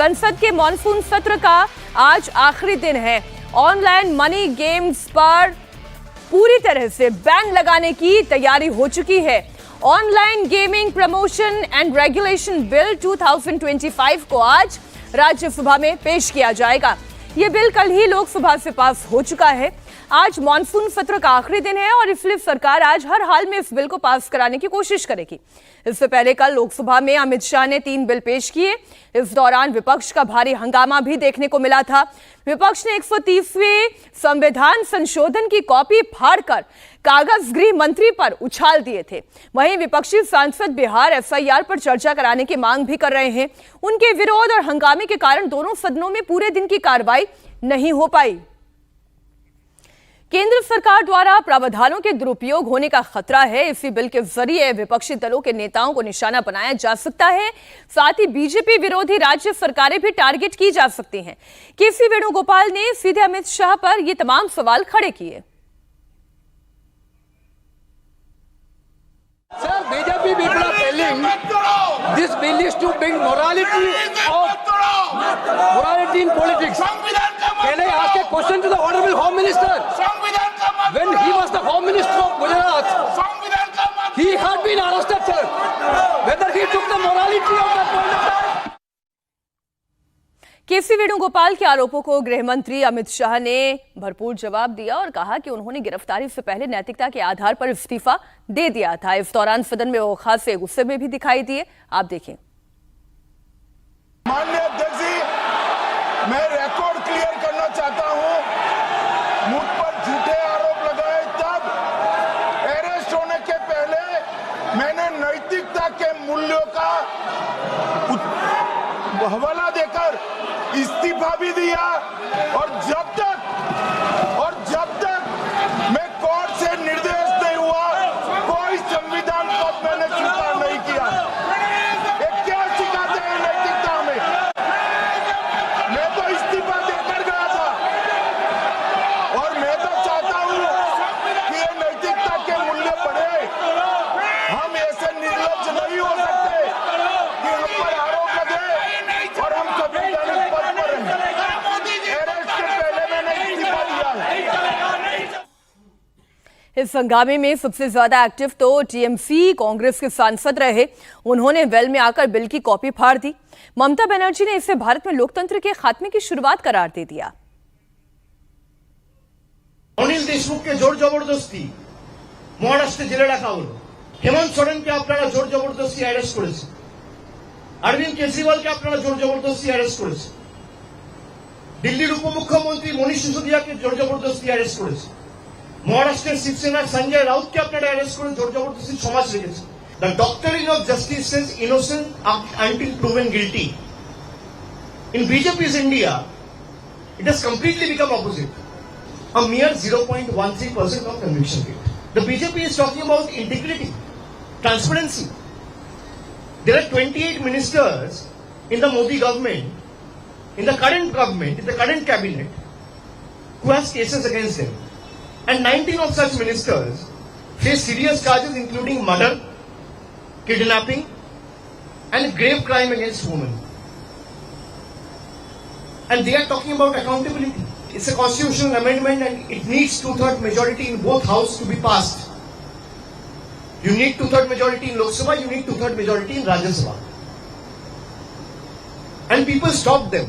संसद के मॉनसून सत्र का आज आखिरी दिन है। ऑनलाइन मनी गेम्स पर पूरी तरह से बैन लगाने की तैयारी हो चुकी है। Online gaming promotion and regulation bill 2025 को आज राज्यसभा में पेश किया जाएगा। यह बिल कल ही लोकसभा से पास हो चुका है। आज मॉनसून सत्र का आखिरी दिन है और इसलिए सरकार आज हर हाल में इस बिल को पास कराने की कोशिश करेगी। इससे पहले कल लोकसभा में अमित शाह ने 3 बिल पेश किए। इस दौरान विपक्ष का भारी हंगामा भी देखने को मिला था। विपक्ष ने 130वें संविधान संशोधन की कॉपी फाड़कर कागज गृह मंत्री पर उछाल दिए थे। वहीं विपक्षी सांसद बिहार एफआईआर पर चर्चा कराने की मांग भी कर रहे हैं। उनके विरोध और हंगामे के कारण दोनों सदनों में पूरे दिन की कार्रवाई नहीं हो पाई। केंद्र सरकार द्वारा प्रावधानों के दुरुपयोग होने का खतरा है। इसी बिल के जरिए विपक्षी दलों के नेताओं को निशाना बनाया जा सकता है। साथ ही बीजेपी विरोधी राज्य सरकारें भी टारगेट की जा सकती हैं। केसी वेणुगोपाल ने सीधे अमित शाह पर ये तमाम सवाल खड़े किए। Sir, BJP people are telling this bill is to bring morality in politics. Can I ask a question to the Honorable Home Minister? When he was the Home Minister of Gujarat, he had been arrested, sir. Whether he took the morality of that point of time. केसी वेणुगोपाल के आरोपों को गृह मंत्री अमित शाह ने भरपूर जवाब दिया और कहा कि उन्होंने गिरफ्तारी से पहले नैतिकता के आधार पर इस्तीफा दे दिया था। इस दौरान सदन में वो खासे गुस्से में भी दिखाई दिए। आप देखें। माननीय अध्यक्ष जी, मैं रिकॉर्ड क्लियर करना चाहता हूं। मुझ पर झूठे आरोप लगाए तब अरेस्ट होने के पहले मैंने नैतिकता के मूल्यों का हवाला देकर इस्तीफा भी दिया और जब तक मैं कोर्ट से निर्देश नहीं हुआ कोई संविधान पद मैंने स्वीकार नहीं किया। ये क्या सिखाते हैं नैतिकता में? मैं तो इस्तीफा देकर गया था और मैं तो चाहता हूं कि ये नैतिकता के मूल्य बढ़े। हम ऐसे निर्लज्ज नहीं हो सकते कि हम पर आरोप लगे और हम संवैधानिक पद पर रहें। अरेस्ट के पहले मैंने इस्तीफा दिया है। इस हंगामे में सबसे ज्यादा एक्टिव तो टीएमसी कांग्रेस के सांसद रहे। उन्होंने वेल में आकर बिल की कॉपी फाड़ दी। ममता बनर्जी ने इसे भारत में लोकतंत्र के खात्मे की शुरुआत करार दे दिया। अनिल देशमुख के जोर जबरदस्ती महाराष्ट्र जेले रखा हलो। हेमंत सोरेन के আপনারা जोर जबरदस्ती अरेस्ट করেছে। अरविंद केजरीवाल के আপনারা जोर जबरदस्ती अरेस्ट করেছে। दिल्लीर उपमुख्यमंत्री मनीष सिसोदिया के जोर जबरदस्ती अरेस्ट করেছে। महाराष्ट्र शिवसेना संजय राउत के আপনারা अरेस्ट করে जोर जबरदस्ती समाज রেখেছে। The doctrine of justice says innocent until proven guilty. In BJP's India, it has completely become opposite. A mere 0.13% of conviction rate. The BJP is talking about integrity, transparency. There are 28 ministers in the Modi government, in the current government, in the current cabinet, who has cases against them. And 19 of such ministers face serious charges including murder, kidnapping, and grave crime against women. And they are talking about accountability. It's a constitutional amendment and it needs 2/3 majority in both houses to be passed. You need 2/3 majority in Lok Sabha, you need 2/3 majority in Rajya Sabha. And people stopped them.